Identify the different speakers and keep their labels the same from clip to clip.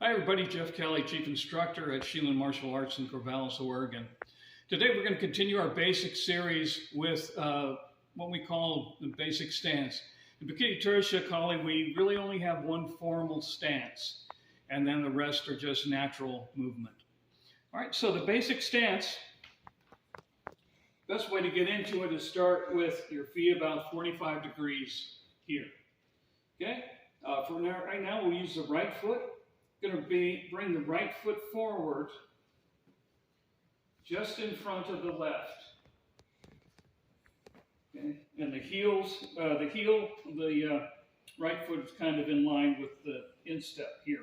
Speaker 1: Hi everybody, Jeff Kelly, Chief Instructor at Xilin Martial Arts in Corvallis, Oregon. Today we're going to continue our basic series with what we call the basic stance. In Pekiti-Tirsia Kali, we really only have one formal stance, and then the rest are just natural movement. All right, so the basic stance, best way to get into it is start with your feet about 45 degrees here. Okay, right now we'll use the right foot. Going to bring the right foot forward just in front of the left. Okay? And the heel of the right foot is kind of in line with the instep here.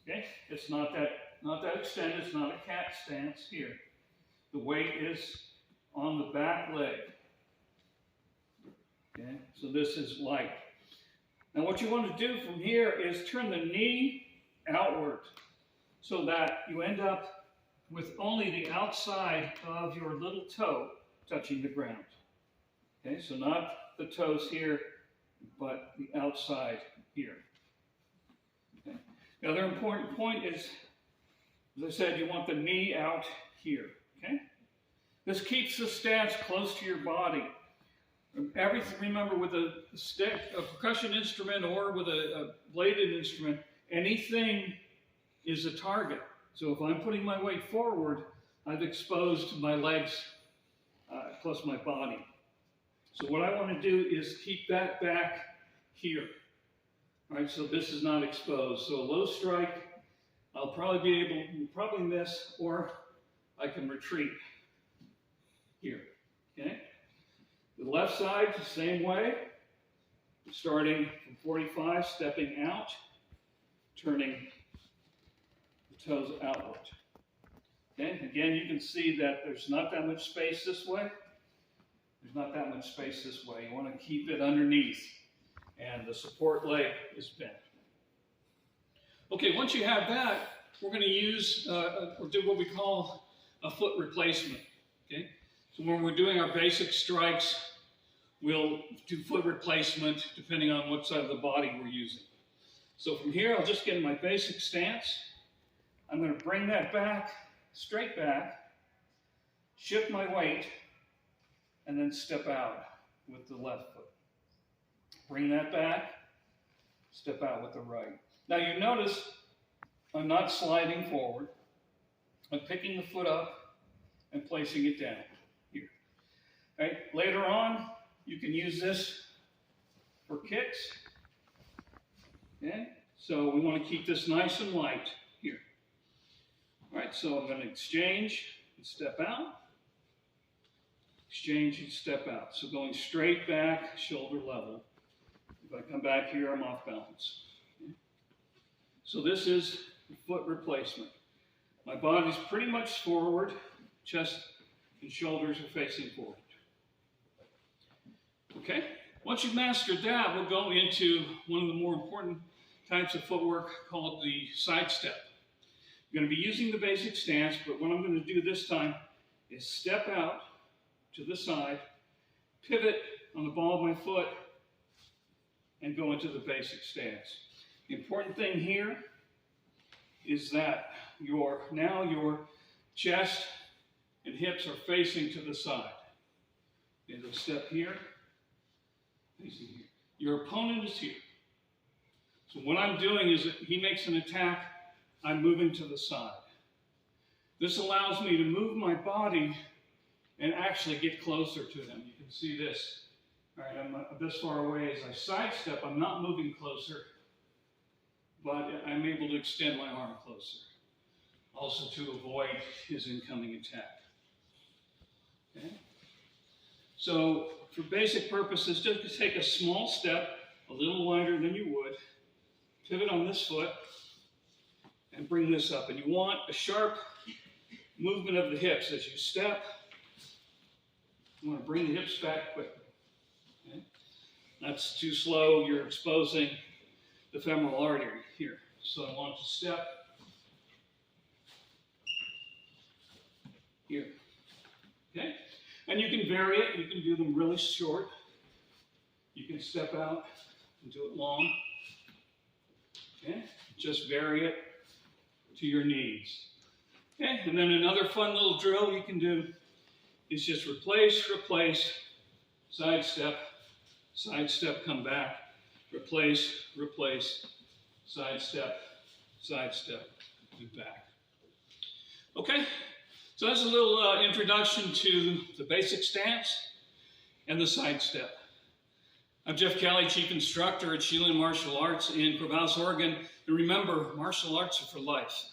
Speaker 1: Okay? It's not that extended, it's not a cat stance here. The weight is on the back leg. Okay? So this is light. Now what you want to do from here is turn the knee outward so that you end up with only the outside of your little toe touching the ground. Okay, so not the toes here, but the outside here. Okay. The other important point is, as I said, you want the knee out here. Okay, this keeps the stance close to your body. Everything, remember, with a stick, a percussion instrument, or with a bladed instrument, anything is a target. So if I'm putting my weight forward, I've exposed my legs plus my body. So what I want to do is keep that back here. All right, so this is not exposed. So a low strike, I'll probably miss, or I can retreat here. Okay. The left side, the same way. Starting from 45, stepping out, turning the toes outward. Okay, again, you can see that there's not that much space this way. There's not that much space this way. You want to keep it underneath, and the support leg is bent. Okay, once you have that, we're going to use or do what we call a foot replacement. Okay, so when we're doing our basic strikes, we'll do foot replacement depending on what side of the body we're using. So from here, I'll just get in my basic stance. I'm going to bring that back, straight back, shift my weight, and then step out with the left foot. Bring that back, step out with the right. Now you notice I'm not sliding forward. I'm picking the foot up and placing it down here. Right? Later on, you can use this for kicks. Okay? So we want to keep this nice and light here. All right, so I'm going to exchange and step out. Exchange and step out. So going straight back, shoulder level. If I come back here, I'm off balance. Okay? So this is the foot replacement. My body's pretty much forward, chest and shoulders are facing forward. Okay? Once you've mastered that, we'll go into one of the more important types of footwork called the sidestep. I'm going to be using the basic stance, but what I'm going to do this time is step out to the side, pivot on the ball of my foot, and go into the basic stance. The important thing here is that your chest and hips are facing to the side. Okay, so step here, facing here. Your opponent is here. So what I'm doing is that he makes an attack, I'm moving to the side. This allows me to move my body and actually get closer to him. You can see this. All right, I'm this far away. As I sidestep, I'm not moving closer, but I'm able to extend my arm closer. Also to avoid his incoming attack. Okay? So for basic purposes, just take a small step, a little wider than you would, pivot on this foot, and bring this up. And you want a sharp movement of the hips as you step. You want to bring the hips back quickly. Okay? That's too slow, you're exposing the femoral artery here. So I want to step here. Okay? And you can vary it. You can do them really short. You can step out and do it long. Okay? Just vary it to your needs. Okay? And then another fun little drill you can do is just replace, replace, sidestep, sidestep, come back, replace, replace, sidestep, sidestep, and back. Okay? So that's a little introduction to the basic stance and the sidestep. I'm Jeff Kelly, Chief Instructor at Xilin Martial Arts in Corvallis, Oregon. And remember, martial arts are for life.